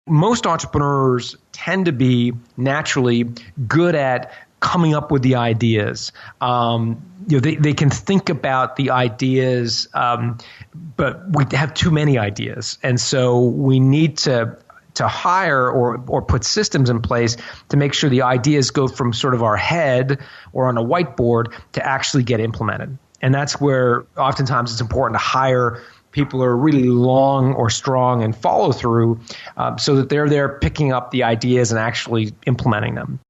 most entrepreneurs tend to be naturally good at coming up with the ideas. They can think about the ideas, but we have too many ideas. And so we need to hire or put systems in place to make sure the ideas go from sort of our head or on a whiteboard to actually get implemented. And that's where oftentimes it's important to hire people who are really long or strong and follow through so that they're there picking up the ideas and actually implementing them.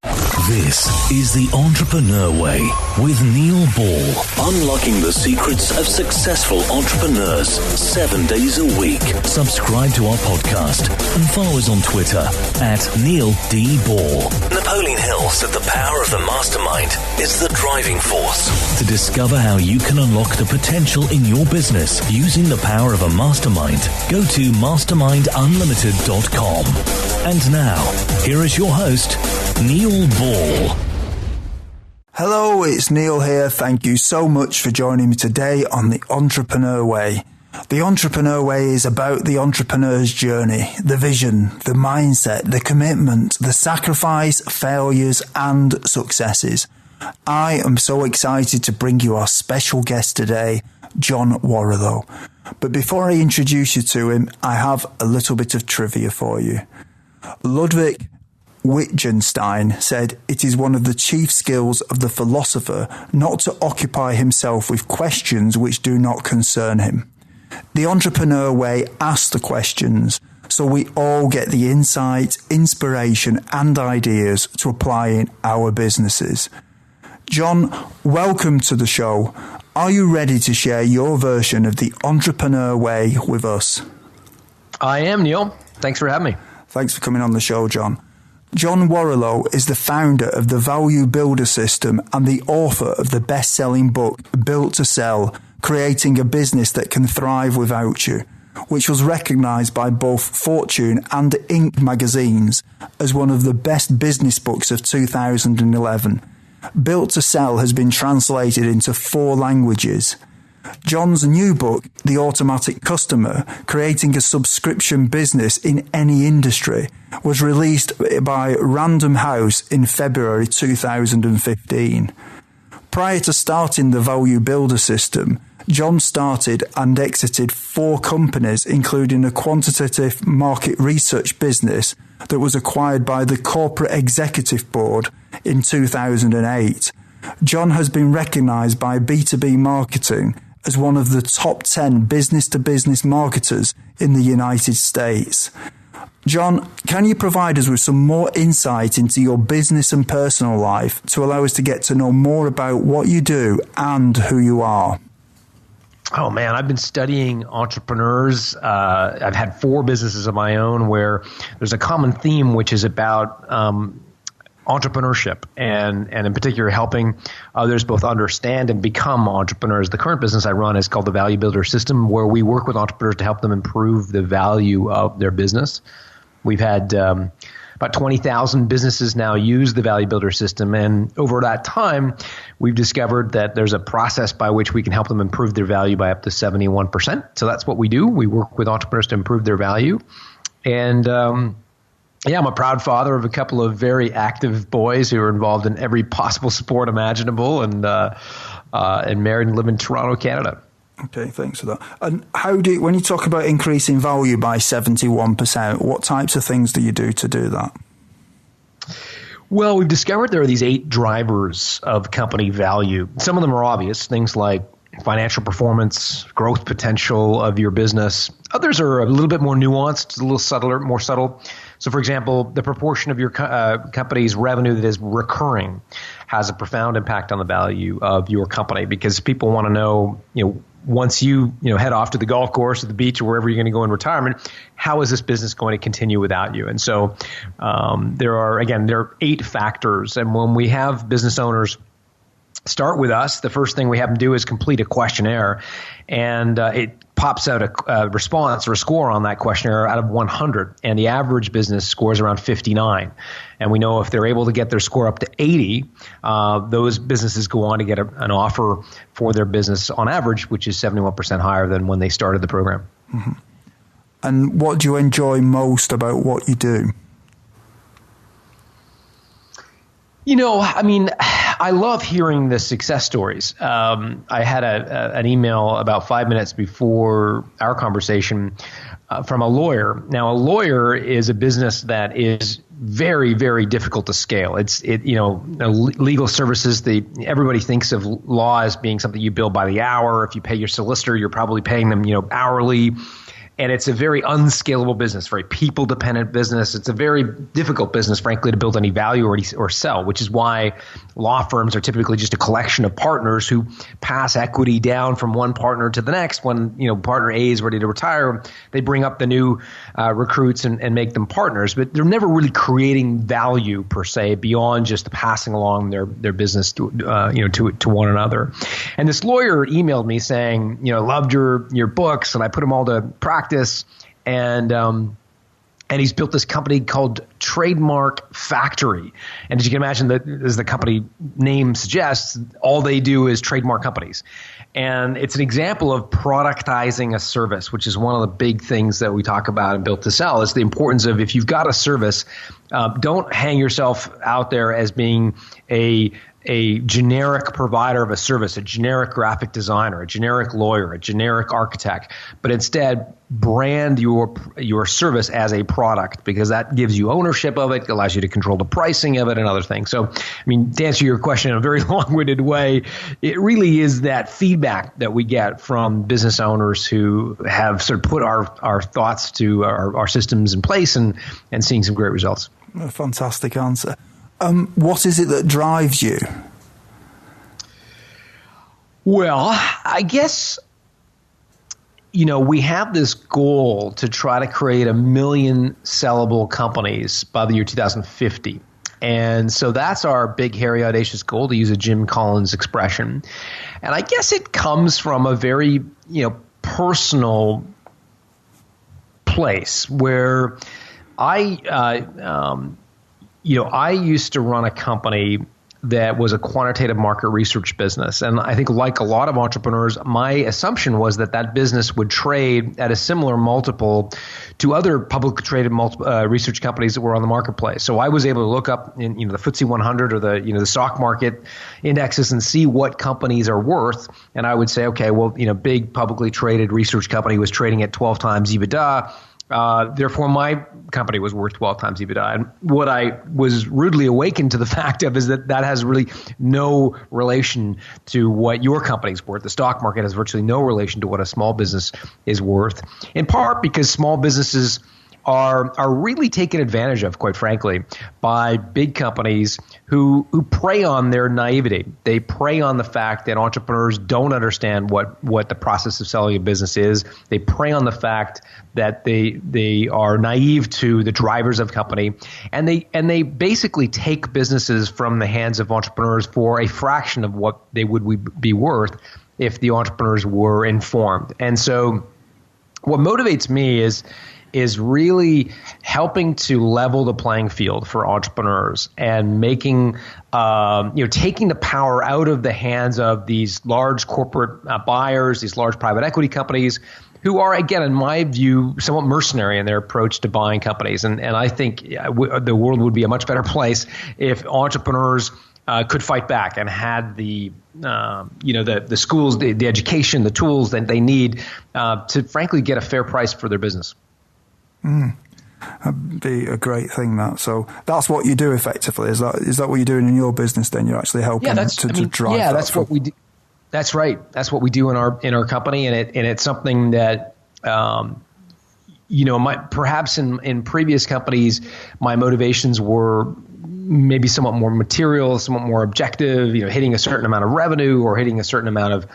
This is The Entrepreneur Way with Neil Ball. Unlocking the secrets of successful entrepreneurs 7 days a week. Subscribe to our podcast and follow us on Twitter at Neil D. Ball. Napoleon Hill said the power of the mastermind is the driving force. To discover how you can unlock the potential in your business using the power of a mastermind, go to mastermindunlimited.com. And now, here is your host, Neil Ball. Hello, it's Neil here. Thank you so much for joining me today on The Entrepreneur Way. The Entrepreneur Way is about the entrepreneur's journey, the vision, the mindset, the commitment, the sacrifice, failures, and successes. I am so excited to bring you our special guest today, John Warrillow. But before I introduce you to him, I have a little bit of trivia for you. Ludwig Wittgenstein said it is one of the chief skills of the philosopher not to occupy himself with questions which do not concern him. The Entrepreneur Way asks the questions so we all get the insight, inspiration and ideas to apply in our businesses. John, welcome to the show. Are you ready to share your version of the Entrepreneur Way with us? I am, Neil. Thanks for having me. Thanks for coming on the show, John. John Warrillow is the founder of the Value Builder System and the author of the best-selling book, Built to Sell, Creating a Business That Can Thrive Without You, which was recognized by both Fortune and Inc. magazines as one of the best business books of 2011. Built to Sell has been translated into 4 languages. John's new book, The Automatic Customer, Creating a Subscription Business in Any Industry, was released by Random House in February 2015. Prior to starting the Value Builder System, John started and exited 4 companies, including a quantitative market research business that was acquired by the Corporate Executive Board in 2008. John has been recognized by B2B Marketing as one of the top 10 business-to-business marketers in the United States. John, can you provide us with some more insight into your business and personal life to allow us to get to know more about what you do and who you are? Oh, man, I've been studying entrepreneurs. I've had 4 businesses of my own where there's a common theme, which is about entrepreneurship and in particular helping others both understand and become entrepreneurs. The current business I run is called the Value Builder System, where we work with entrepreneurs to help them improve the value of their business. We've had about 20,000 businesses now use the Value Builder System, and over that time, we've discovered that there's a process by which we can help them improve their value by up to 71%. So that's what we do. We work with entrepreneurs to improve their value. And I'm a proud father of a couple of very active boys who are involved in every possible sport imaginable, and married and live in Toronto, Canada. Okay, thanks for that. And when you talk about increasing value by 71%, what types of things do you do to do that? Well, we've discovered there are these 8 drivers of company value. Some of them are obvious, things like financial performance, growth potential of your business. Others are a little bit more nuanced, a little subtler, more subtle. So, for example, the proportion of your company's revenue that is recurring has a profound impact on the value of your company, because people want to know, once you head off to the golf course or the beach or wherever you're going to go in retirement, how is this business going to continue without you? And so there are 8 factors. And when we have business owners start with us, the first thing we have them do is complete a questionnaire, and it pops out a response or a score on that questionnaire out of 100, and the average business scores around 59. And we know if they're able to get their score up to 80, those businesses go on to get an offer for their business on average, which is 71% higher than when they started the program. Mm-hmm. And what do you enjoy most about what you do? I love hearing the success stories. I had an email about 5 minutes before our conversation from a lawyer. Now, a lawyer is a business that is very, very difficult to scale. Legal services. Everybody thinks of law as being something you bill by the hour. If you pay your solicitor, you're probably paying them, hourly. And it's a very unscalable business, very people-dependent business. It's a very difficult business, frankly, to build any value or sell, which is why law firms are typically just a collection of partners who pass equity down from one partner to the next. When partner A is ready to retire, they bring up the new recruits and make them partners. But they're never really creating value per se beyond just passing along their business to one another. And this lawyer emailed me saying, loved your books, and I put them all to practice. And he's built this company called Trademark Factory. And as you can imagine, as the company name suggests, all they do is trademark companies. And it's an example of productizing a service, which is one of the big things that we talk about in Built to Sell. Is the importance of, if you've got a service, don't hang yourself out there as being a generic provider of a service, a generic graphic designer, a generic lawyer, a generic architect, but instead brand your service as a product, because that gives you ownership of it, allows you to control the pricing of it and other things. So, to answer your question in a very long-winded way, it really is that feedback that we get from business owners who have sort of put our thoughts to our systems in place and seeing some great results. A fantastic answer. What is it that drives you? Well, I guess, we have this goal to try to create 1 million sellable companies by the year 2050. And so that's our big, hairy, audacious goal, to use a Jim Collins expression. And I guess it comes from a very, personal place where I used to run a company that was a quantitative market research business. And I think, like a lot of entrepreneurs, my assumption was that business would trade at a similar multiple to other publicly traded research companies that were on the marketplace. So I was able to look up in the FTSE 100 or the stock market indexes and see what companies are worth. And I would say, okay, well, big publicly traded research company was trading at 12 times EBITDA. Therefore, my company was worth 12 times EBITDA. And what I was rudely awakened to the fact of is that has really no relation to what your company's worth. The stock market has virtually no relation to what a small business is worth, in part because small businesses are really taken advantage of, quite frankly, by big companies who prey on their naivety. They prey on the fact that entrepreneurs don't understand what the process of selling a business is. They prey on the fact that they are naive to the drivers of company, and they basically take businesses from the hands of entrepreneurs for a fraction of what they would be worth if the entrepreneurs were informed. And so what motivates me is really helping to level the playing field for entrepreneurs and making, taking the power out of the hands of these large corporate buyers, these large private equity companies who are, again, in my view, somewhat mercenary in their approach to buying companies. And I think the world would be a much better place if entrepreneurs could fight back and had the schools, the education, the tools that they need to, frankly, get a fair price for their business. That'd be a great thing, that. So that's what you do effectively. Is that what you're doing in your business then? You're actually helping to drive that. Yeah, that's what we do. That's right. That's what we do in our company, and it's something that perhaps in previous companies, my motivations were maybe somewhat more material, somewhat more objective, hitting a certain amount of revenue or hitting a certain amount of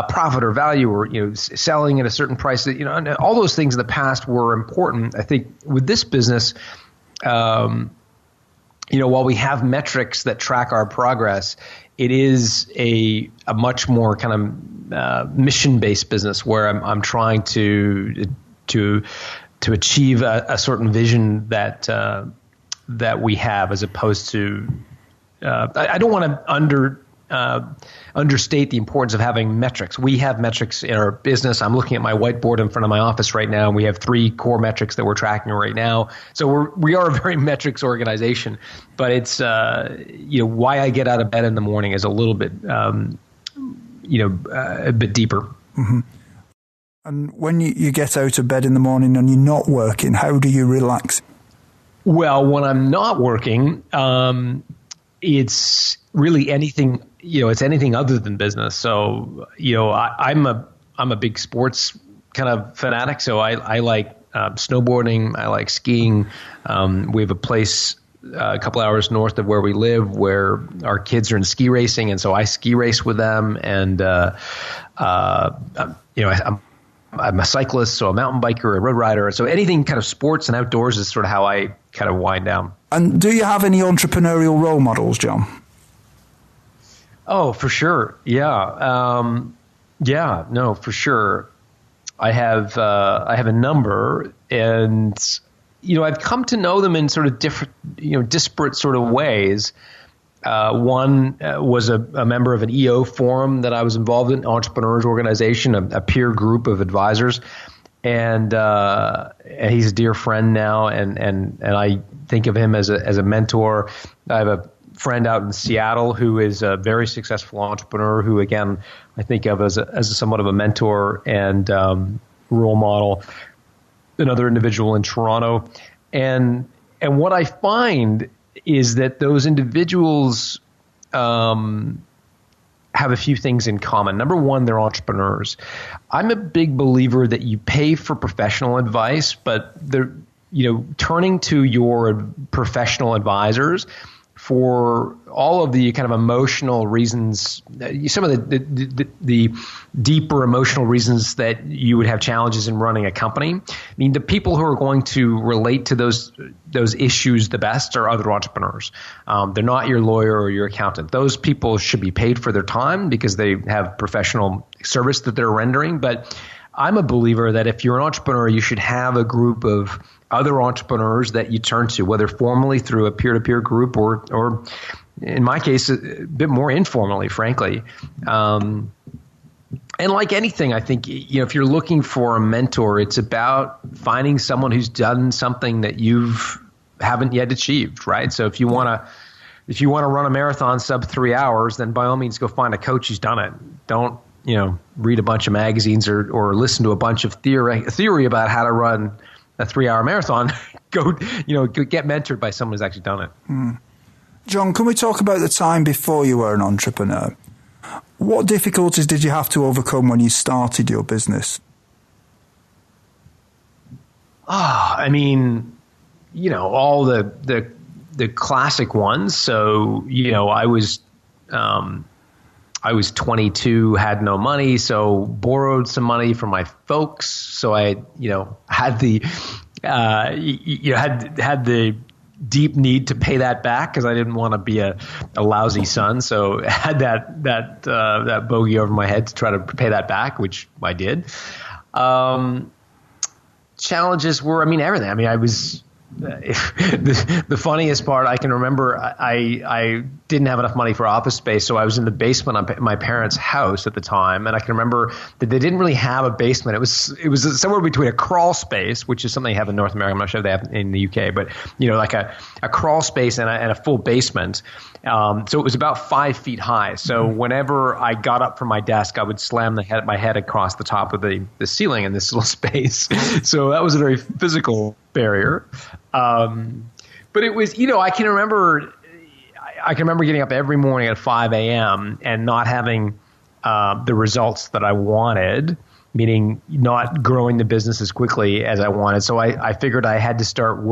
profit or value, or selling at a certain price. And all those things in the past were important. I think with this business, while we have metrics that track our progress, it is a much more kind of mission-based business where I'm trying to achieve a certain vision that we have, as opposed to I don't want to understate the importance of having metrics. We have metrics in our business. I'm looking at my whiteboard in front of my office right now, and we have 3 core metrics that we're tracking right now. So we are a very metrics organization, but it's why I get out of bed in the morning is a little bit a bit deeper. Mm-hmm. And when you get out of bed in the morning and you're not working, how do you relax? Well, when I'm not working, it's really anything. It's anything other than business. So, I'm a big sports kind of fanatic. So I like snowboarding. I like skiing. We have a place a couple hours north of where we live where our kids are in ski racing, and so I ski race with them. And I'm a cyclist, so a mountain biker, a road rider. So anything kind of sports and outdoors is sort of how I kind of wind down. And do you have any entrepreneurial role models, John? Oh, for sure. Yeah. No, for sure. I have a number, and I've come to know them in sort of different, disparate sort of ways. One was a member of an EO forum that I was involved in, entrepreneurs organization, a peer group of advisors, and he's a dear friend now, and I think of him as a mentor. I have a friend out in Seattle who is a very successful entrepreneur who, again, I think of as a somewhat of a mentor and role model. Another individual in Toronto, and what I find is that those individuals have a few things in common. Number one, they're entrepreneurs. I'm a big believer that you pay for professional advice, but they're, turning to your professional advisors for all of the kind of emotional reasons, some of the deeper emotional reasons that you would have challenges in running a company. I mean, the people who are going to relate to those issues the best are other entrepreneurs. They're not your lawyer or your accountant. Those people should be paid for their time because they have professional service that they're rendering. But I'm a believer that if you're an entrepreneur, you should have a group of other entrepreneurs that you turn to, whether formally through a peer-to-peer group or in my case, a bit more informally, frankly. And like anything, I think, if you're looking for a mentor, it's about finding someone who's done something that you haven't yet achieved, right? So if you want to run a marathon sub 3 hours, then by all means go find a coach who's done it. Don't, read a bunch of magazines or listen to a bunch of theory about how to run a 3-hour marathon. Go get mentored by someone who's actually done it. John, can we talk about the time before you were an entrepreneur? What difficulties did you have to overcome when you started your business? I mean, all the classic ones. So, I was 22, had no money, so borrowed some money from my folks. So I, had the, had the deep need to pay that back because I didn't want to be a lousy son. So I had that bogey over my head to try to pay that back, which I did. Challenges were, everything. I was. The funniest part, I can remember I didn't have enough money for office space, so I was in the basement of my parents' house at the time, and I can remember that they didn't really have a basement. It was somewhere between a crawl space, which is something they have in North America. I'm not sure if they have in the UK, but like a crawl space and a full basement. So it was about 5 feet high. So whenever I got up from my desk, I would slam my head across the top of the ceiling in this little space. So that was a very physical barrier. But it was, I can remember getting up every morning at 5 a.m. and not having the results that I wanted, meaning not growing the business as quickly as I wanted. So I figured I had to start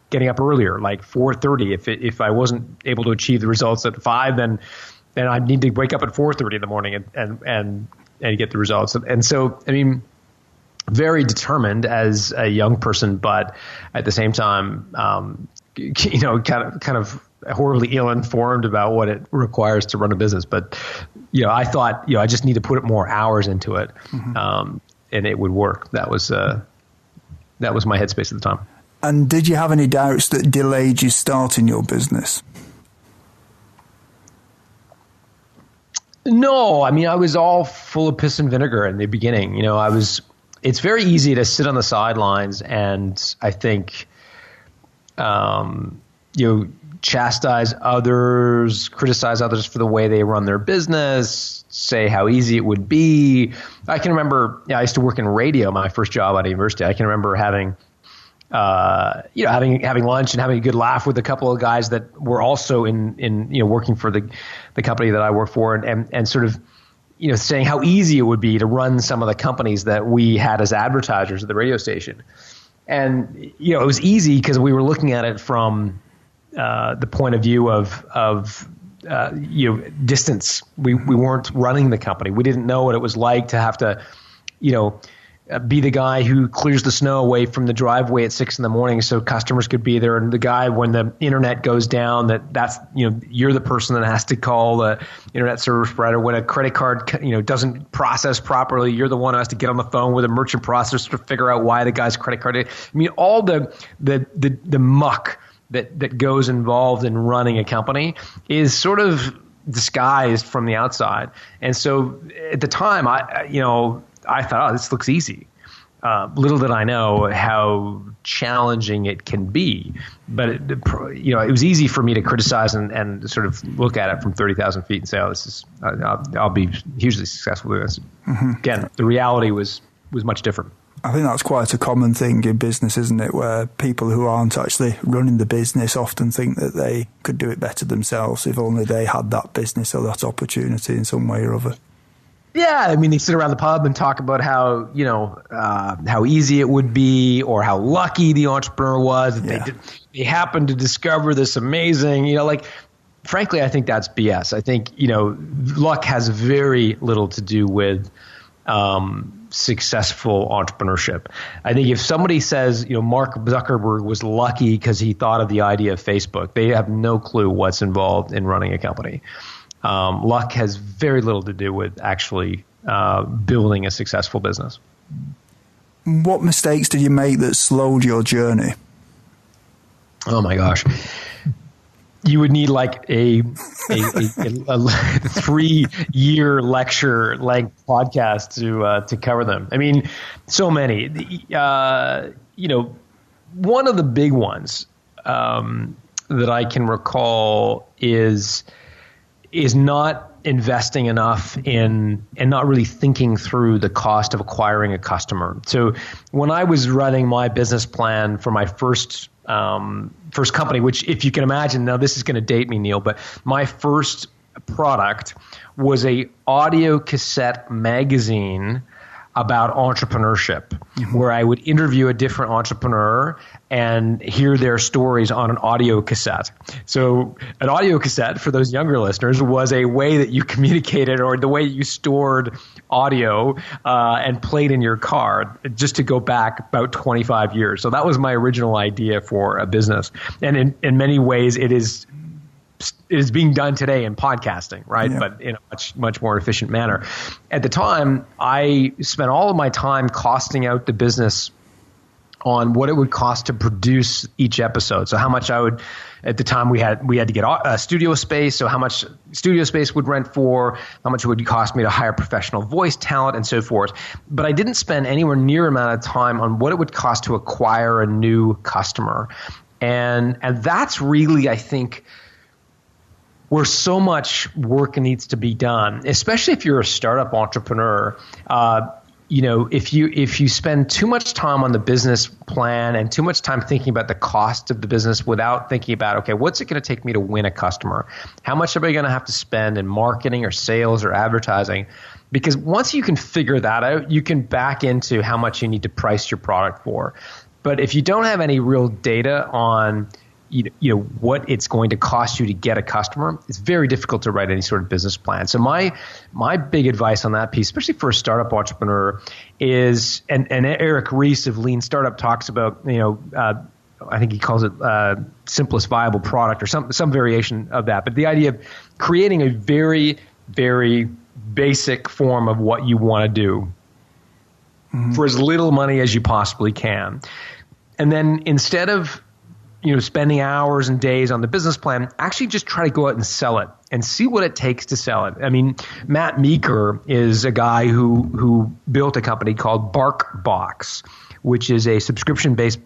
getting up earlier, like 4:30. If I wasn't able to achieve the results at 5, then I'd need to wake up at 4:30 in the morning and get the results. And so, very determined as a young person, but at the same time, kind of horribly ill-informed about what it requires to run a business. But, I thought, I just need to put more hours into it, and it would work. That was my headspace at the time. And did you have any doubts that delayed you starting your business? No, I mean, I was all full of piss and vinegar in the beginning. It's very easy to sit on the sidelines and I think, chastise others, criticize others for the way they run their business, say how easy it would be. I can remember, I used to work in radio, my first job out of university. I can remember having lunch and having a good laugh with a couple of guys that were also in working for the company that I work for and sort of, saying how easy it would be to run some of the companies that we had as advertisers at the radio station. And, it was easy because we were looking at it from the point of view of distance. We weren't running the company. We didn't know what it was like to have to, be the guy who clears the snow away from the driveway at 6 a.m. so customers could be there, and the guy when the internet goes down that's you're the person that has to call the internet service provider. When a credit card doesn't process properly, you're the one who has to get on the phone with a merchant processor to figure out why the guy's credit card. I mean, all the muck that goes involved in running a company is sort of disguised from the outside. And so at the time, I thought, this looks easy. Little did I know how challenging it can be. But it was easy for me to criticize and sort of look at it from 30,000 feet and say, I'll be hugely successful with this. Mm-hmm. Again, the reality was much different. I think that's quite a common thing in business, isn't it? Where people who aren't actually running the business often think that they could do it better themselves if only they had that business or that opportunity in some way or other. Yeah, I mean, they sit around the pub and talk about how how easy it would be, or how lucky the entrepreneur was that they happened to discover this amazing, frankly, I think that's BS. I think luck has very little to do with successful entrepreneurship. I think if somebody says Mark Zuckerberg was lucky because he thought of the idea of Facebook, they have no clue what's involved in running a company. Luck has very little to do with actually building a successful business. What mistakes did you make that slowed your journey? Oh my gosh. You would need like a 3-year lecture length podcast to cover them. I mean, so many. One of the big ones that I can recall is not investing enough in and not really thinking through the cost of acquiring a customer. So when I was running my business plan for my first company, which if you can imagine, now this is going to date me, Neil, but my first product was a audio cassette magazine about entrepreneurship, mm-hmm. where I would interview a different entrepreneur and hear their stories on an audio cassette. So an audio cassette, for those younger listeners, was a way that you communicated, or the way you stored audio and played in your car, just to go back about 25 years. So that was my original idea for a business. And in many ways, it is being done today in podcasting, right? Yeah. But in a much, much more efficient manner. At the time, I spent all of my time costing out the business on what it would cost to produce each episode. So how much at the time we had to get a studio space. So how much studio space would rent for, how much it would cost me to hire professional voice talent and so forth. But I didn't spend anywhere near amount of time on what it would cost to acquire a new customer. And that's really, I think, where so much work needs to be done, especially if you're a startup entrepreneur. If you spend too much time on the business plan and too much time thinking about the cost of the business without thinking about, okay, what's it going to take me to win a customer? How much am I going to have to spend in marketing or sales or advertising? Because once you can figure that out, you can back into how much you need to price your product for. But if you don't have any real data on what it's going to cost you to get a customer, it's very difficult to write any sort of business plan. So my big advice on that piece, especially for a startup entrepreneur, is, and Eric Ries of Lean Startup talks about, I think he calls it simplest viable product or some variation of that. But the idea of creating a very, very basic form of what you want to do, mm-hmm. for as little money as you possibly can. And then instead of spending hours and days on the business plan, actually just try to go out and sell it and see what it takes to sell it. I mean, Matt Meeker is a guy who built a company called BarkBox, which is a subscription-based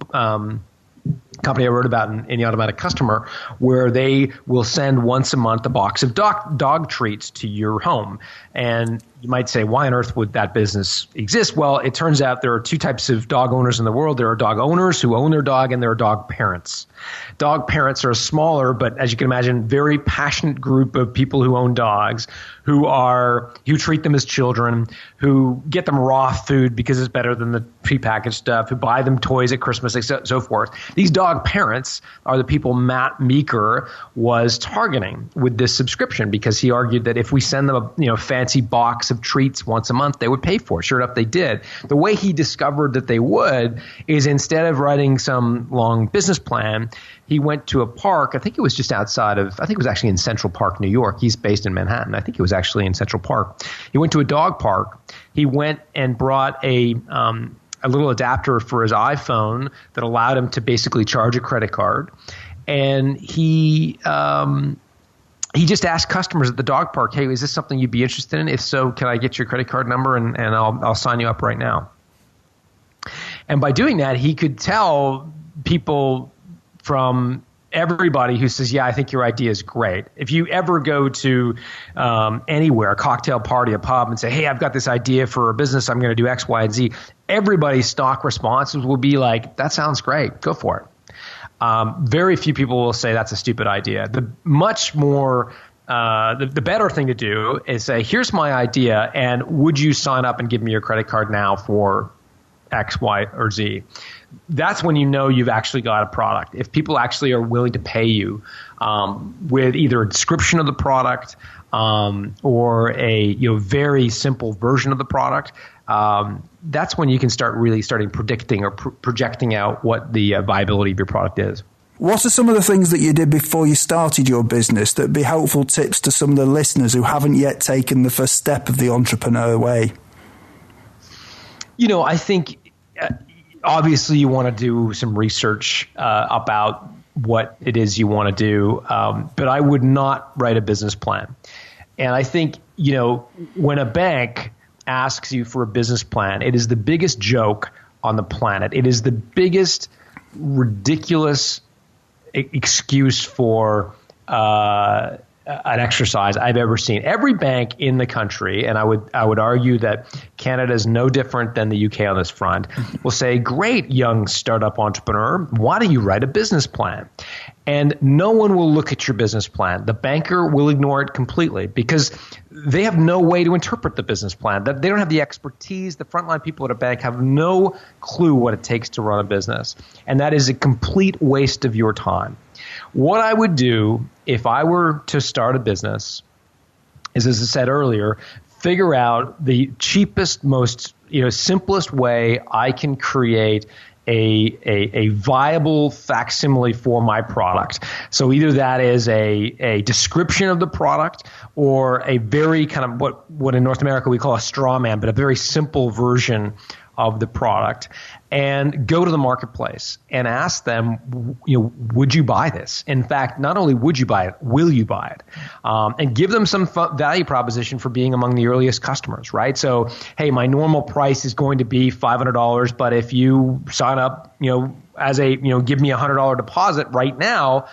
company I wrote about in the Automatic Customer, where they will send once a month a box of dog treats to your home. And you might say, why on earth would that business exist? Well, it turns out there are two types of dog owners in the world. There are dog owners who own their dog, and there are dog parents. Dog parents are a smaller, but as you can imagine, very passionate group of people who own dogs, who treat them as children, who get them raw food because it's better than the prepackaged stuff, who buy them toys at Christmas, and so forth. These dog parents are the people Matt Meeker was targeting with this subscription, because he argued that if we send them a fancy box of treats once a month, they would pay for it. Sure enough, they did. The way he discovered that they would is, instead of writing some long business plan, he went to a park. I think it was just outside of, I think it was actually in Central Park, New York. He's based in Manhattan. I think it was actually in Central Park. He went to a dog park. He went and brought a little adapter for his iPhone that allowed him to basically charge a credit card. And he just asked customers at the dog park, hey, is this something you'd be interested in? If so, can I get your credit card number and I'll sign you up right now. And by doing that, he could tell people from everybody who says, yeah, I think your idea is great. If you ever go to anywhere, a cocktail party, a pub, and say, hey, I've got this idea for a business, I'm going to do X, Y, and Z, everybody's stock responses will be like, that sounds great, go for it. Very few people will say that's a stupid idea. The much more the better thing to do is say, here's my idea, and would you sign up and give me your credit card now for X, Y, or Z? That's when you know you've actually got a product. If people actually are willing to pay you with either a description of the product or a very simple version of the product, that's when you can start really predicting or projecting out what the viability of your product is. What are some of the things that you did before you started your business that would be helpful tips to some of the listeners who haven't yet taken the first step of the entrepreneur way? I think obviously you want to do some research about what it is you want to do, but I would not write a business plan. And I think, when a bank asks you for a business plan, it is the biggest joke on the planet. It is the biggest ridiculous excuse for an exercise I've ever seen. Every bank in the country, and I would argue that Canada is no different than the UK on this front, will say, great, young startup entrepreneur, why don't you write a business plan? And no one will look at your business plan. The banker will ignore it completely because they have no way to interpret the business plan. They don't have the expertise. The frontline people at a bank have no clue what it takes to run a business. And that is a complete waste of your time. What I would do if I were to start a business is, as I said earlier, figure out the cheapest, most simplest way I can create a viable facsimile for my product. So either that is a description of the product or a very kind of what in North America we call a straw man, but a very simple version of the product, and go to the marketplace and ask them, would you buy this? In fact, not only would you buy it, will you buy it? And give them some value proposition for being among the earliest customers, right? So, hey, my normal price is going to be $500, but if you sign up, as a, give me $100 deposit right now,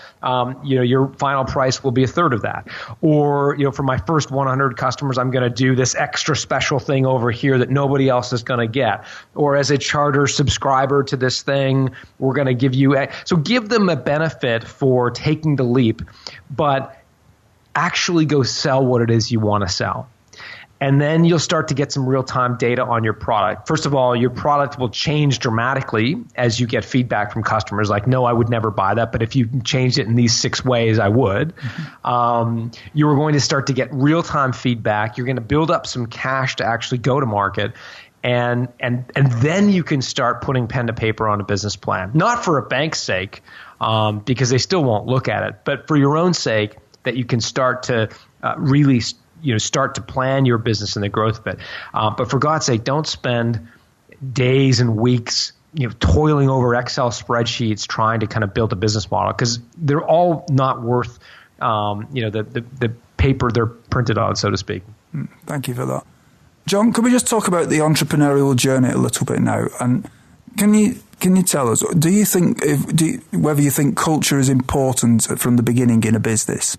your final price will be a third of that. Or, for my first 100 customers, I'm going to do this extra special thing over here that nobody else is going to get. Or as a charter subscriber to this thing, we're going to give you so give them a benefit for taking the leap, but actually go sell what it is you want to sell. And then you'll start to get some real-time data on your product. First of all, your product will change dramatically as you get feedback from customers like, no, I would never buy that, but if you changed it in these 6 ways, I would. Mm-hmm. You are going to start to get real-time feedback. You're going to build up some cash to actually go to market. And then you can start putting pen to paper on a business plan. Not for a bank's sake, because they still won't look at it, but for your own sake, that you can start to really start to plan your business and the growth of it. But for God's sake, don't spend days and weeks toiling over Excel spreadsheets trying to kind of build a business model, because they're all not worth the paper they're printed on, so to speak. Thank you for that. John, could we just talk about the entrepreneurial journey a little bit now? And can you tell us, whether you think culture is important from the beginning in a business?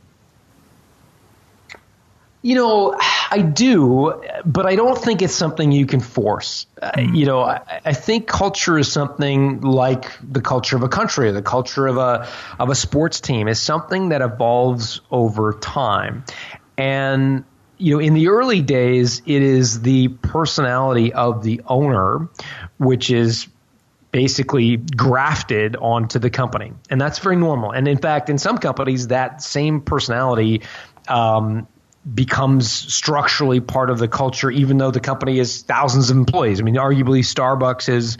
I do, but I don't think it's something you can force. I think culture is something like the culture of a country, or the culture of a sports team, is something that evolves over time. And in the early days, it is the personality of the owner, which is basically grafted onto the company. And that's very normal. And in fact, in some companies, that same personality becomes structurally part of the culture, even though the company has thousands of employees. I mean, arguably Starbucks is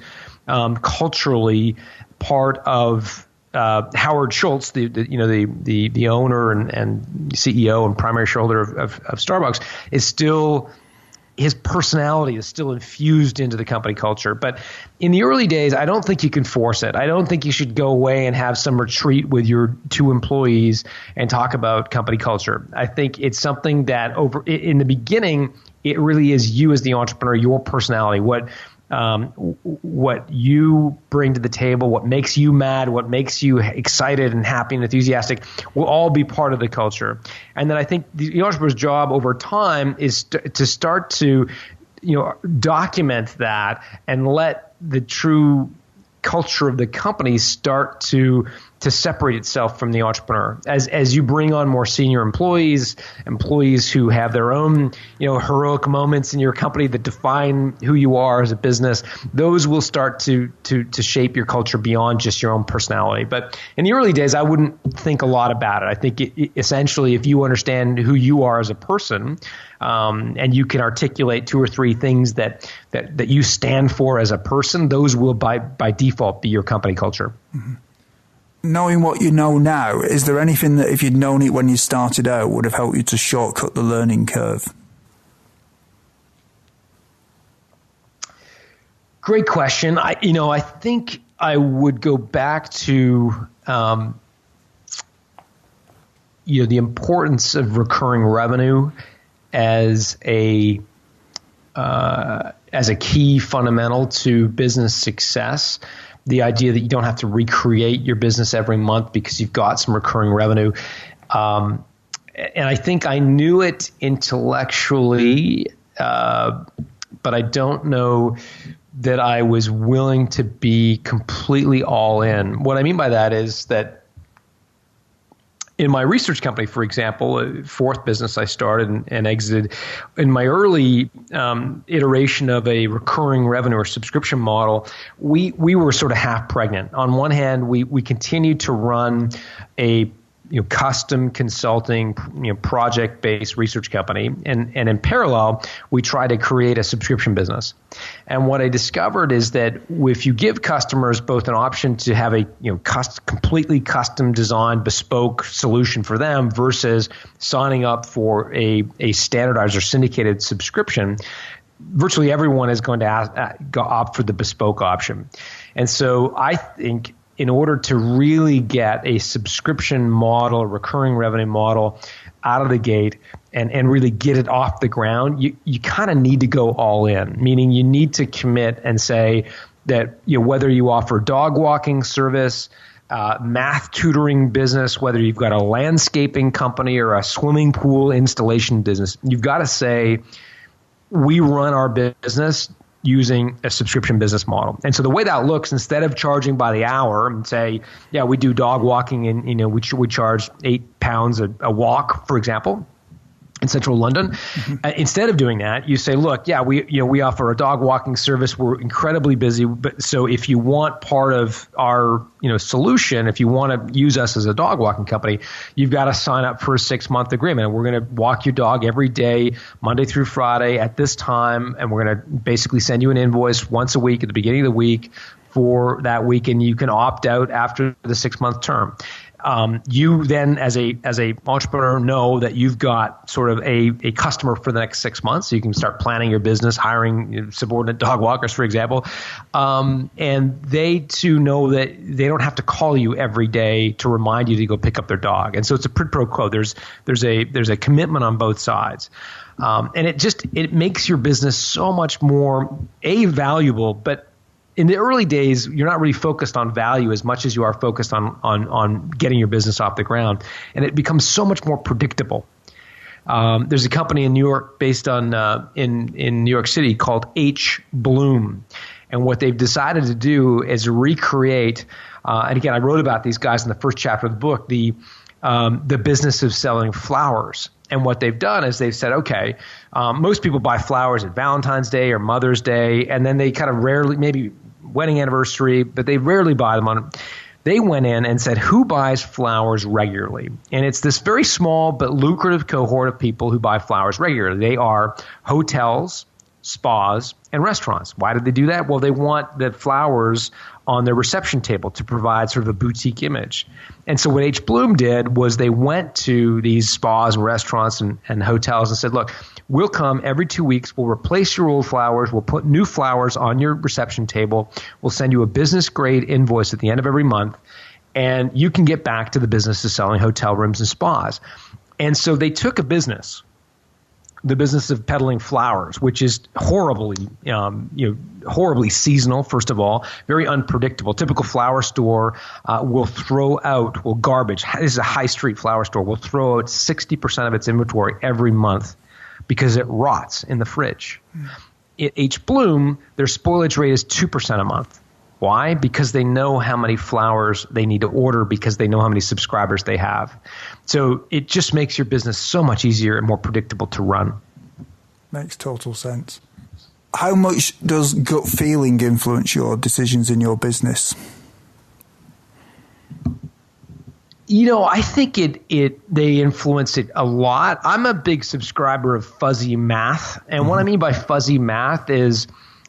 culturally part of Howard Schultz, the owner and CEO and primary shareholder of Starbucks, is still, his personality is still infused into the company culture. But in the early days, I don't think you can force it. I don't think you should go away and have some retreat with your 2 employees and talk about company culture. I think it's something that in the beginning, it really is you as the entrepreneur, your personality, what you bring to the table, what makes you mad, what makes you excited and happy and enthusiastic will all be part of the culture. And then I think the entrepreneur's job over time is to start to document that and let the true culture of the company start to separate itself from the entrepreneur. As you bring on more senior employees who have their own heroic moments in your company that define who you are as a business, those will start to shape your culture beyond just your own personality. But in the early days, I wouldn't think a lot about it. I think essentially, if you understand who you are as a person, and you can articulate 2 or 3 things that you stand for as a person, those will by default be your company culture. Mm-hmm. Knowing what you know now, is there anything that if you'd known it when you started out would have helped you to shortcut the learning curve? Great question. I think I would go back to the importance of recurring revenue as a key fundamental to business success. The idea that you don't have to recreate your business every month because you've got some recurring revenue. And I think I knew it intellectually, but I don't know that I was willing to be completely all in. What I mean by that is that in my research company, for example, a 4th business I started and exited, in my early iteration of a recurring revenue or subscription model, we were sort of half pregnant. On one hand, we continued to run a custom consulting, project-based research company, and in parallel, we try to create a subscription business. And what I discovered is that if you give customers both an option to have a completely custom designed bespoke solution for them versus signing up for a standardized or syndicated subscription, virtually everyone is going to opt for the bespoke option. And so I think in order to really get a subscription model, a recurring revenue model out of the gate and really get it off the ground, you kind of need to go all in, meaning you need to commit and say that whether you offer dog walking service, math tutoring business, whether you've got a landscaping company or a swimming pool installation business, you've got to say, we run our business using a subscription business model. And so the way that looks, instead of charging by the hour and say, yeah, we do dog walking and we charge £8 a walk, for example, in central London. Mm-hmm. Instead of doing that, you say, look, yeah, we offer a dog walking service. We're incredibly busy, but so if you want part of our solution, if you want to use us as a dog walking company, you've got to sign up for a 6-month agreement. We're going to walk your dog every day, Monday through Friday at this time, and we're going to basically send you an invoice once a week at the beginning of the week for that week, and you can opt out after the 6-month term. You then, as a entrepreneur, know that you've got sort of a customer for the next 6 months. So you can start planning your business, hiring subordinate dog walkers, for example. And they too know that they don't have to call you every day to remind you to go pick up their dog. And so it's a quid pro quo. There's a commitment on both sides. And it makes your business so much more valuable, but in the early days, you're not really focused on value as much as you are focused on getting your business off the ground. And it becomes so much more predictable. There's a company in New York based on in New York City called H. Bloom. And what they've decided to do is recreate, and again, I wrote about these guys in the first chapter of the book, the business of selling flowers. And what they've done is they've said, okay, most people buy flowers at Valentine's Day or Mother's Day, and then they kind of rarely, maybe wedding anniversary, but they rarely buy them on. They went in and said, who buys flowers regularly? And it's this very small but lucrative cohort of people who buy flowers regularly. They are hotels, spas, and restaurants. Why did they do that? Well, they want the flowers on their reception table to provide sort of a boutique image. And so what H. Bloom did was they went to these spas and restaurants and hotels and said, look, we'll come every 2 weeks. We'll replace your old flowers. We'll put new flowers on your reception table. We'll send you a business-grade invoice at the end of every month, and you can get back to the business of selling hotel rooms and spas. And so they took a business, the business of peddling flowers, which is horribly seasonal, first of all, very unpredictable. Typical flower store will garbage. This is a high street flower store. Will throw out 60% of its inventory every month because it rots in the fridge. At H. Bloom, their spoilage rate is 2% a month. Why? Because they know how many flowers they need to order because they know how many subscribers they have. So it just makes your business so much easier and more predictable to run. Makes total sense. How much does gut feeling influence your decisions in your business? I think they influence it a lot. I'm a big subscriber of fuzzy math. And what I mean by fuzzy math is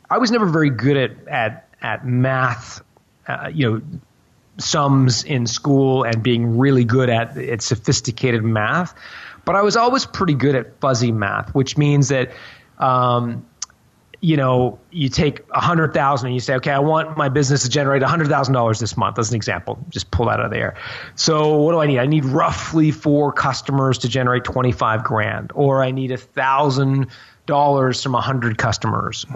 I was never very good at math, sums in school and being really good at sophisticated math. But I was always pretty good at fuzzy math, which means that, you take 100,000 and you say, okay, I want my business to generate $100,000 this month. As an example, just pull that out of the air. So what do I need? I need roughly 4 customers to generate 25 grand, or I need $1,000 from 100 customers,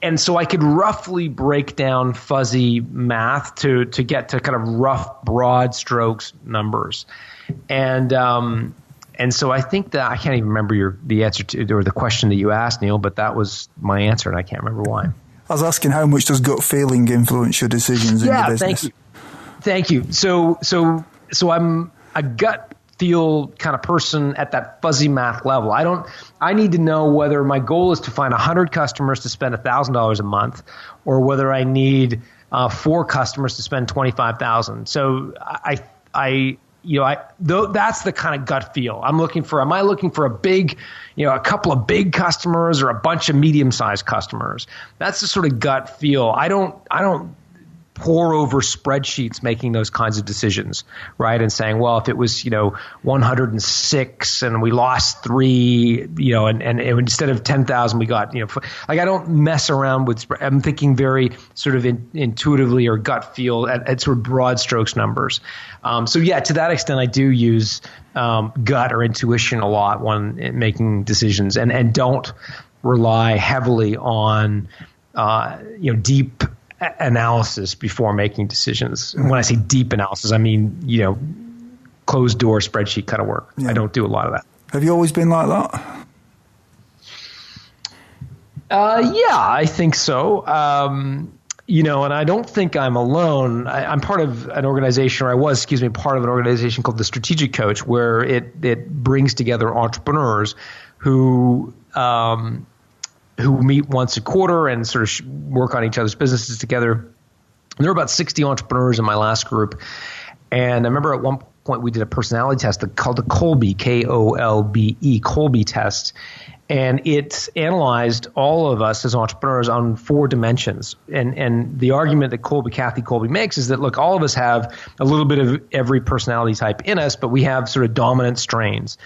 and so I could roughly break down fuzzy math to get to kind of rough, broad strokes numbers. And so I think that I can't even remember the answer to or the question that you asked, Neil, but that was my answer, and I can't remember why. I was asking how much does gut feeling influence your decisions in your business? Thank you. So I'm a gut feel kind of person at that fuzzy math level. I need to know whether my goal is to find 100 customers to spend $1,000 a month, or whether I need 4 customers to spend $25,000. So that's the kind of gut feel I'm looking for. Am I looking for a couple of big customers or a bunch of medium-sized customers? That's the sort of gut feel. I don't pour over spreadsheets making those kinds of decisions, right? And saying, well, if it was, 106 and we lost 3, and instead of 10,000 we got, I don't mess around with, I'm thinking very sort of intuitively or gut feel at sort of broad strokes numbers. So yeah, to that extent, I do use gut or intuition a lot when making decisions, and don't rely heavily on, deep analysis before making decisions. When I say deep analysis, I mean, closed door spreadsheet kind of work. Yeah. I don't do a lot of that. Have you always been like that? Yeah, I think so. And I don't think I'm alone. I'm part of an organization, or I was, part of an organization called the Strategic Coach, where it brings together entrepreneurs who meet once a quarter and sort of work on each other's businesses together. There were about 60 entrepreneurs in my last group. And I remember at one point we did a personality test called the Kolbe, Kolbe, Kolbe test. And it's analyzed all of us as entrepreneurs on 4 dimensions. And the argument that Kathy Kolbe makes is that, look, all of us have a little bit of every personality type in us, but we have sort of dominant strains,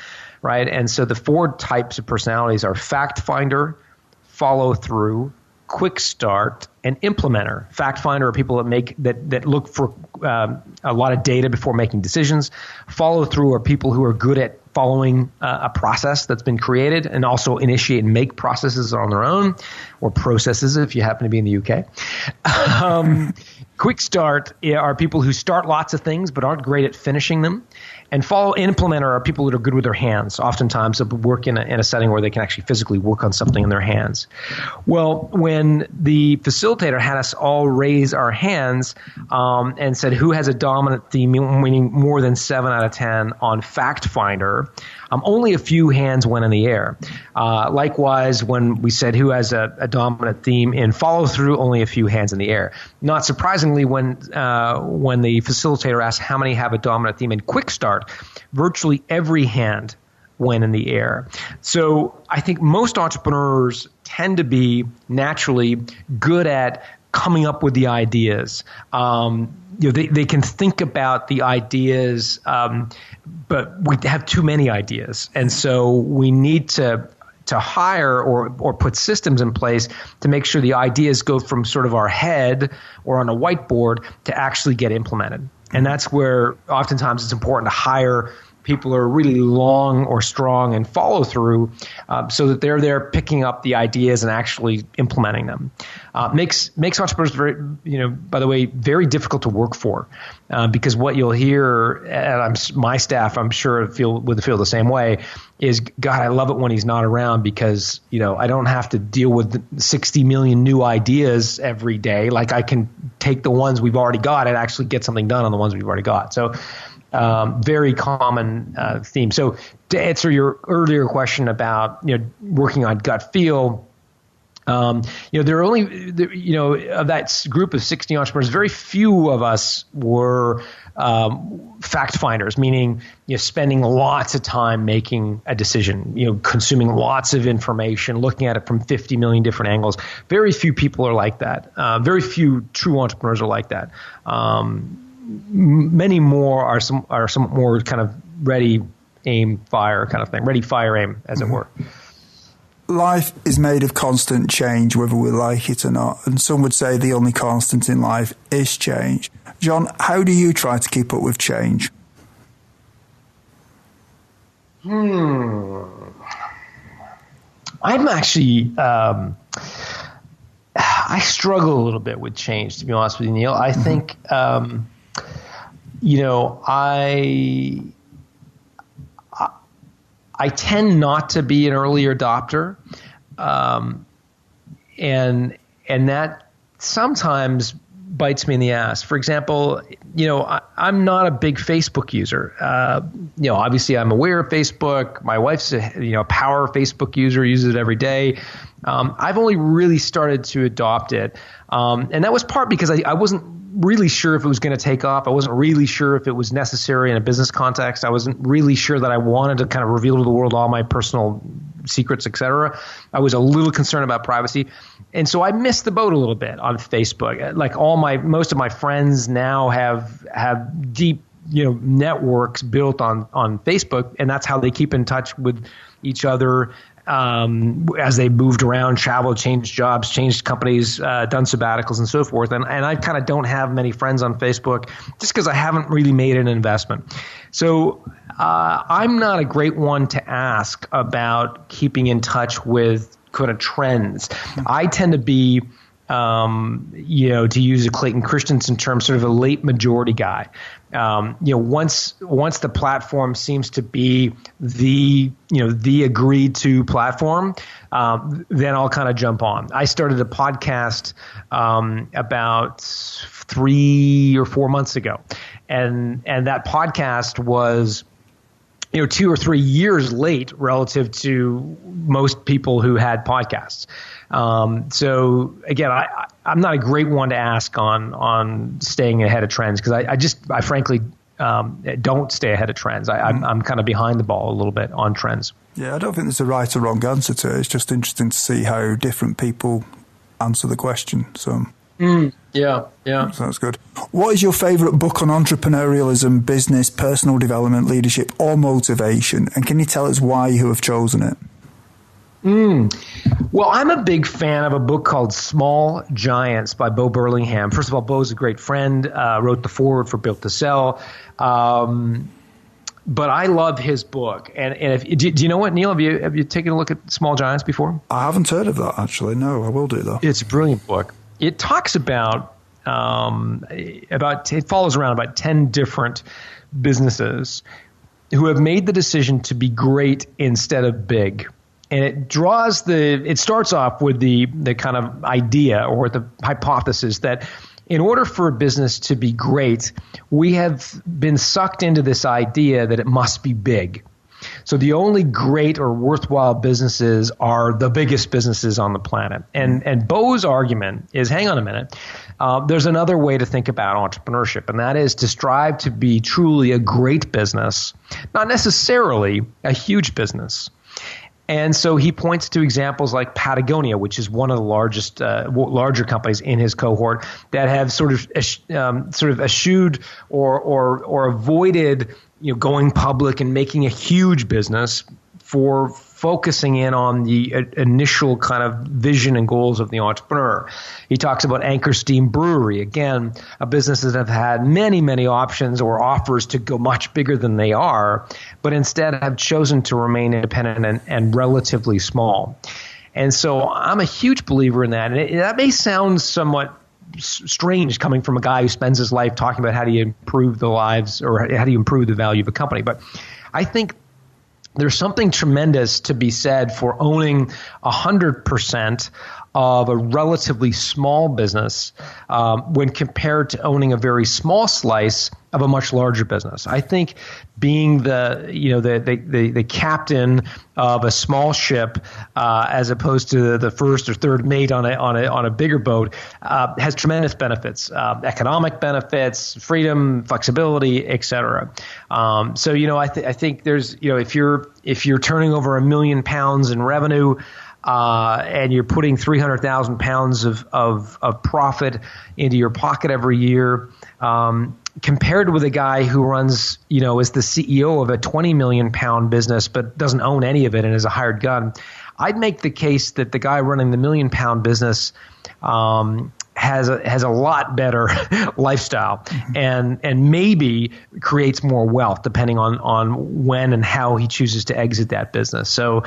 right? And so the 4 types of personalities are fact finder, follow through, quick start, and implementer. Fact finder are people that look for a lot of data before making decisions. Follow through are people who are good at following a process that's been created and also initiate and make processes on their own, or processes if you happen to be in the UK. Quick start are people who start lots of things but aren't great at finishing them. And implementer are people that are good with their hands. Oftentimes they'll work in a setting where they can actually physically work on something in their hands. Well, when the facilitator had us all raise our hands and said who has a dominant theme, meaning more than 7 out of 10 on Fact Finder, only a few hands went in the air. Likewise, when we said who has a dominant theme in follow through, only a few hands in the air. Not surprisingly, when the facilitator asked how many have a dominant theme in quick start, virtually every hand went in the air. So I think most entrepreneurs tend to be naturally good at coming up with the ideas. They can think about the ideas, but we have too many ideas. And so we need to hire or put systems in place to make sure the ideas go from sort of our head or on a whiteboard to actually get implemented. And that's where oftentimes it's important to hire people who are really long or strong and follow through so that they're there picking up the ideas and actually implementing them. Makes entrepreneurs very, by the way, very difficult to work for because what you'll hear, and my staff, I'm sure would feel the same way, is, God, I love it when he's not around because, I don't have to deal with 60 million new ideas every day. Like I can take the ones we've already got and actually get something done on the ones we've already got. So very common theme. So to answer your earlier question about working on gut feel, there are only of that group of 60 entrepreneurs, very few of us were fact finders, meaning spending lots of time making a decision, consuming lots of information, looking at it from 50 million different angles. Very few people are like that. Very few true entrepreneurs are like that. Many more are some more kind of ready, aim, fire kind of thing. Ready, fire, aim, as it were. Life is made of constant change, whether we like it or not. And some would say the only constant in life is change. John, how do you try to keep up with change? I'm actually, I struggle a little bit with change, to be honest with you, Neil. I think, I tend not to be an early adopter, and that sometimes bites me in the ass. For example, I'm not a big Facebook user. Obviously I'm aware of Facebook. My wife's a power Facebook user, uses it every day. I've only really started to adopt it, and that was part because I wasn't really sure if it was going to take off. I wasn't really sure if it was necessary in a business context. I wasn't really sure that I wanted to kind of reveal to the world all my personal secrets, et cetera. I was a little concerned about privacy. And so I missed the boat a little bit on Facebook. Like most of my friends now have deep, networks built on Facebook, and that's how they keep in touch with each other as they moved around, traveled, changed jobs, changed companies, done sabbaticals and so forth. And I kind of don't have many friends on Facebook just because I haven't really made an investment. So I'm not a great one to ask about keeping in touch with kind of trends. I tend to be to use a Clayton Christensen term, sort of a late majority guy. Once the platform seems to be the agreed to platform, then I'll kind of jump on. I started a podcast about 3 or 4 months ago, and that podcast was 2 or 3 years late relative to most people who had podcasts. So again, I'm not a great one to ask on staying ahead of trends because I frankly don't stay ahead of trends. I'm kind of behind the ball a little bit on trends. Yeah, I don't think there's a right or wrong answer to it. It's just interesting to see how different people answer the question. So, yeah. Sounds good. What is your favourite book on entrepreneurialism, business, personal development, leadership, or motivation? And can you tell us why you have chosen it? Well, I'm a big fan of a book called Small Giants by Bo Burlingham. First of all, Bo's a great friend, wrote the foreword for Built to Sell. But I love his book. And do you know what, Neil? Have you taken a look at Small Giants before? I haven't heard of that, actually. No, I will do, though. It's a brilliant book. It talks about it follows around about 10 different businesses who have made the decision to be great instead of big. And it starts off with the kind of idea or the hypothesis that in order for a business to be great, we have been sucked into this idea that it must be big. So the only great or worthwhile businesses are the biggest businesses on the planet. And Bo's argument is, hang on a minute, there's another way to think about entrepreneurship, and that is to strive to be truly a great business, not necessarily a huge business. And so he points to examples like Patagonia, which is one of the larger companies in his cohort that have sort of eschewed or avoided going public and making a huge business for focusing in on the initial kind of vision and goals of the entrepreneur. He talks about Anchor Steam Brewery, again, a business that have had many, many options or offers to go much bigger than they are, but instead have chosen to remain independent and relatively small. And so I'm a huge believer in that. And that may sound somewhat strange coming from a guy who spends his life talking about how do you improve the lives or how do you improve the value of a company. But I think there's something tremendous to be said for owning 100% of a relatively small business when compared to owning a very small slice of a much larger business. I think being the captain of a small ship as opposed to the first or third mate on a bigger boat has tremendous benefits, economic benefits, freedom, flexibility, etc. I think there's if you're turning over £1 million in revenue. And you're putting 300,000 pounds of profit into your pocket every year, compared with a guy who runs, is the CEO of a 20 million pound business but doesn't own any of it and is a hired gun. I'd make the case that the guy running the £1 million business has a lot better lifestyle and maybe creates more wealth depending on when and how he chooses to exit that business. So.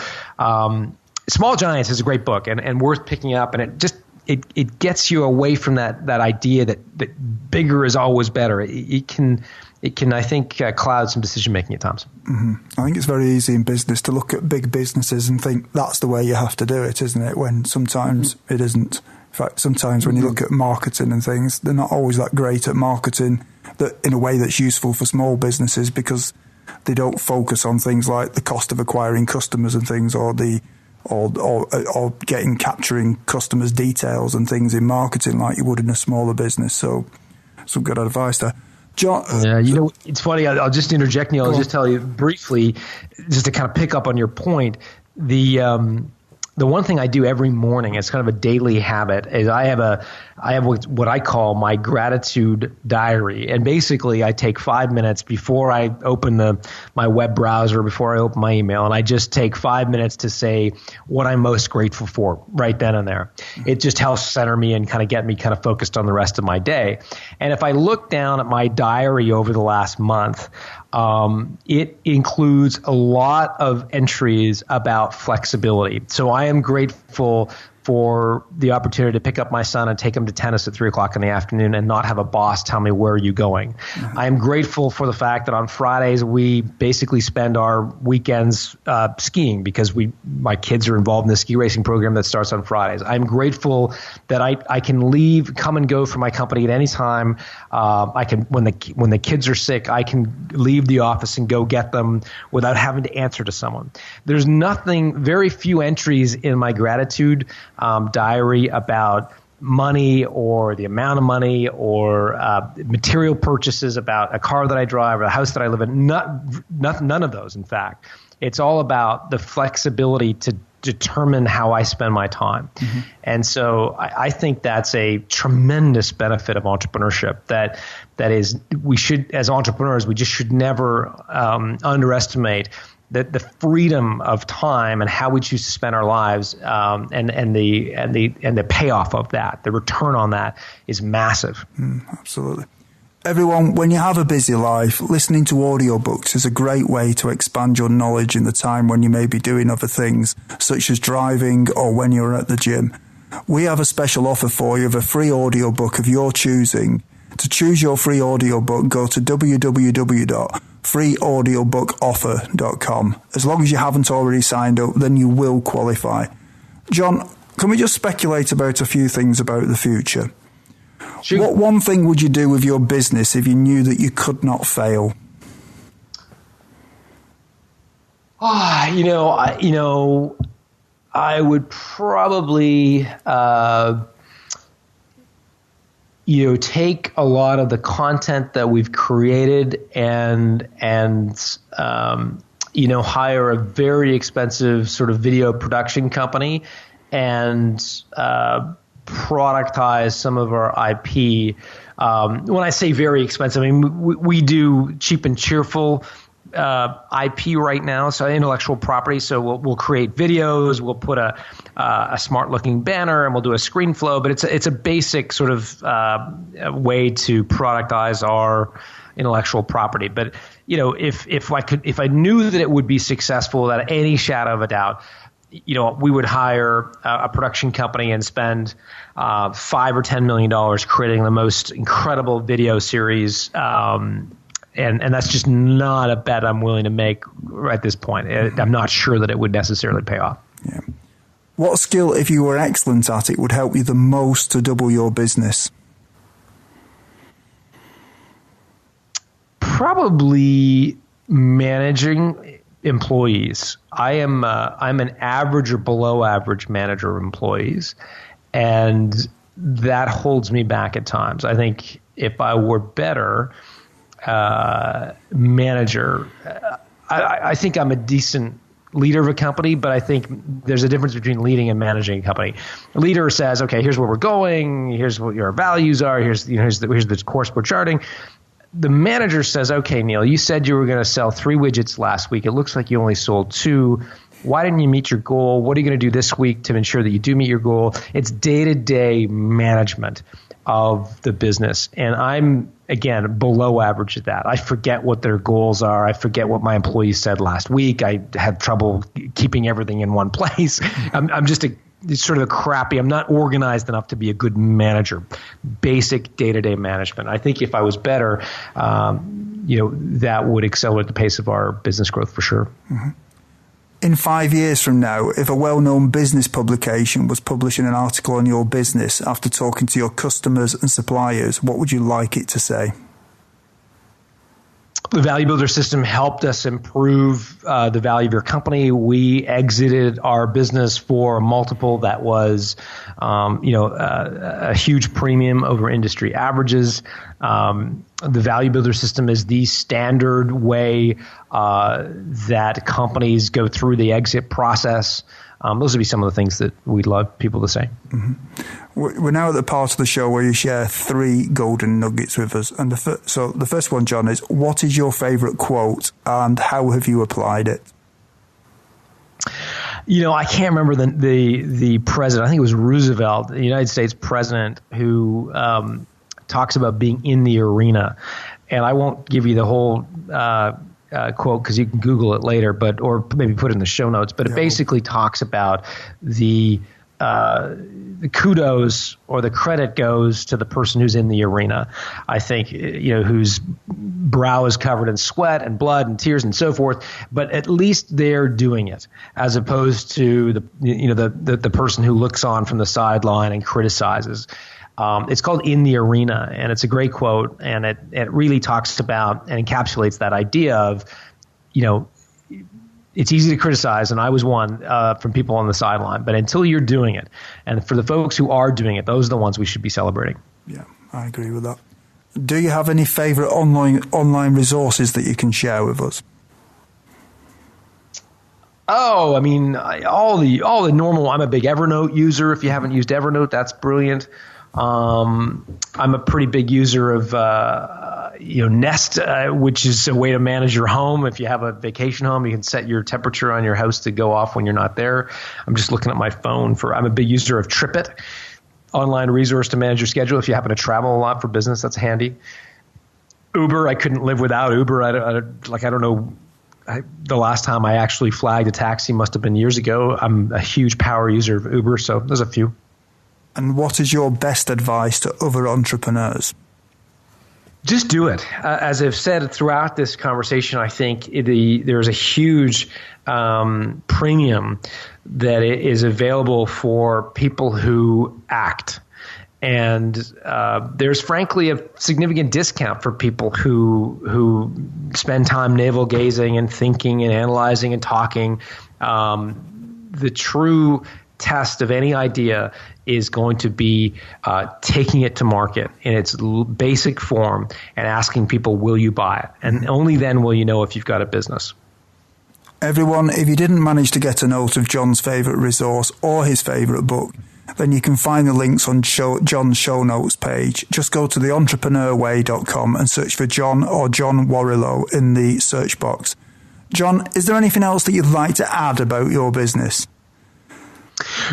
Small Giants is a great book and worth picking up, and it gets you away from that idea that bigger is always better. It can I think cloud some decision making at times. Mm-hmm. I think it's very easy in business to look at big businesses and think that's the way you have to do it, isn't it? When sometimes it isn't. In fact, sometimes when you look at marketing and things, they're not always that great at marketing that in a way that's useful for small businesses because they don't focus on things like the cost of acquiring customers and things or capturing customers' details and things in marketing like you would in a smaller business. So some good advice there. John, yeah, it's funny. I'll just interject, Neil. I'll just tell you briefly, just to kind of pick up on your point. The one thing I do every morning, it's kind of a daily habit, is I have what I call my gratitude diary. And basically I take 5 minutes before I open my web browser, before I open my email, and I just take 5 minutes to say what I'm most grateful for right then and there. It just helps center me and kind of get me kind of focused on the rest of my day. And if I look down at my diary over the last month, it includes a lot of entries about flexibility. So I am grateful for the opportunity to pick up my son and take him to tennis at 3:00 in the afternoon and not have a boss tell me, where are you going? Mm-hmm. I am grateful for the fact that on Fridays we basically spend our weekends skiing because my kids are involved in the ski racing program that starts on Fridays. I'm grateful that I can come and go from my company at any time. I can when the kids are sick, I can leave the office and go get them without having to answer to someone. There's very few entries in my gratitude diary about money or the amount of money or material purchases about a car that I drive or a house that I live in. None of those, in fact. It's all about the flexibility to determine how I spend my time. Mm-hmm. And so I think that's a tremendous benefit of entrepreneurship that is, we should, as entrepreneurs, we just should never underestimate the freedom of time and how we choose to spend our lives, and the payoff of that, the return on that is massive. Absolutely. Everyone, when you have a busy life, listening to audiobooks is a great way to expand your knowledge in the time when you may be doing other things, such as driving or when you're at the gym. We have a special offer for you of a free audiobook of your choosing. To choose your free audiobook, go to www.freeaudiobookoffer.com. As long as you haven't already signed up, then you will qualify. John, can we just speculate about a few things about the future? Sure. What one thing would you do with your business if you knew that you could not fail? I would probably, take a lot of the content that we've created and hire a very expensive sort of video production company and productize some of our IP. When I say very expensive, I mean we do cheap and cheerful IP right now, so intellectual property. So we'll create videos, we'll put a smart looking banner, and we'll do a screen flow. But it's a basic sort of way to productize our intellectual property. But if I knew that it would be successful, without any shadow of a doubt, we would hire a production company and spend $5 or $10 million creating the most incredible video series. And that's just not a bet I'm willing to make at this point. I'm not sure that it would necessarily pay off. Yeah. What skill, if you were excellent at it, would help you the most to double your business? Probably managing employees. I'm an average or below average manager of employees, and that holds me back at times. I think if I were better manager, I think I'm a decent leader of a company, but I think there's a difference between leading and managing a company. A leader says, okay, here's where we're going, here's what your values are, here's the course we're charting. The manager says, okay, Neil, you said you were going to sell 3 widgets last week. It looks like you only sold 2. Why didn't you meet your goal? What are you going to do this week to ensure that you do meet your goal? It's day-to-day management of the business. And I'm, again, below average at that. I forget what their goals are. I forget what my employees said last week. I had trouble keeping everything in one place. I'm just it's sort of a crappy, I'm not organized enough to be a good manager. Basic day-to-day management. I think if I was better, that would accelerate the pace of our business growth for sure. Mm-hmm. In 5 years from now, if a well-known business publication was publishing an article on your business after talking to your customers and suppliers, what would you like it to say? The Value Builder system helped us improve the value of your company. We exited our business for a multiple that was, a huge premium over industry averages. The Value Builder system is the standard way that companies go through the exit process. Those would be some of the things that we'd love people to say. Mm-hmm. We're now at the part of the show where you share 3 golden nuggets with us. And so the first one, John, is what is your favorite quote and how have you applied it? I can't remember the president. I think it was Roosevelt, the United States president, who talks about being in the arena. And I won't give you the whole quote because you can Google it later, or maybe put it in the show notes. But it basically talks about the kudos or the credit goes to the person who's in the arena. I think whose brow is covered in sweat and blood and tears and so forth, but at least they're doing it, as opposed to the person who looks on from the sideline and criticizes. It's called In the Arena, and it's a great quote, and it really talks about and encapsulates that idea of, it's easy to criticize, and I was one from people on the sideline. But until you're doing it, and for the folks who are doing it, those are the ones we should be celebrating. Yeah, I agree with that. Do you have any favorite online resources that you can share with us? Oh, I mean, all the normal. I'm a big Evernote user. If you haven't used Evernote, that's brilliant. I'm a pretty big user of Nest, which is a way to manage your home. If you have a vacation home, you can set your temperature on your house to go off when you're not there. I'm just looking at my phone I'm a big user of TripIt, online resource to manage your schedule. If you happen to travel a lot for business, that's handy. Uber, I couldn't live without Uber. I don't know. The last time I actually flagged a taxi must have been years ago. I'm a huge power user of Uber, so there's a few. And what is your best advice to other entrepreneurs? Just do it. As I've said throughout this conversation, I think there's a huge premium that is available for people who act. And there's frankly a significant discount for people who spend time navel gazing and thinking and analyzing and talking. The true test of any idea is going to be taking it to market in its basic form and asking people, will you buy it? And only then will you know if you've got a business. Everyone, if you didn't manage to get a note of John's favourite resource or his favourite book, then you can find the links on John's show notes page. Just go to theentrepreneurway.com and search for John or John Warrillow in the search box. John, is there anything else that you'd like to add about your business?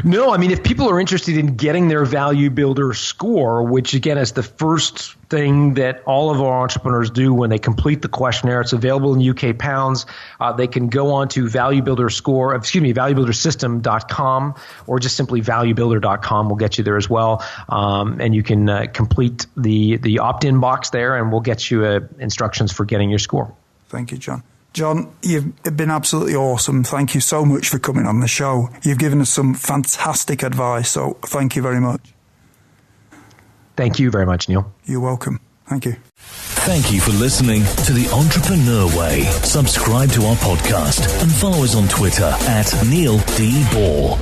No, I mean, if people are interested in getting their value builder score, which again is the first thing that all of our entrepreneurs do when they complete the questionnaire, it's available in UK pounds. They can go on to valuebuildersystem.com, or just simply valuebuilder.com will get you there as well. And you can complete the opt-in box there, and we'll get you instructions for getting your score. Thank you, John. John, you've been absolutely awesome. Thank you so much for coming on the show. You've given us some fantastic advice, so thank you very much. Thank you very much, Neil. You're welcome. Thank you. Thank you for listening to The Entrepreneur Way. Subscribe to our podcast and follow us on Twitter @Neil D. Ball.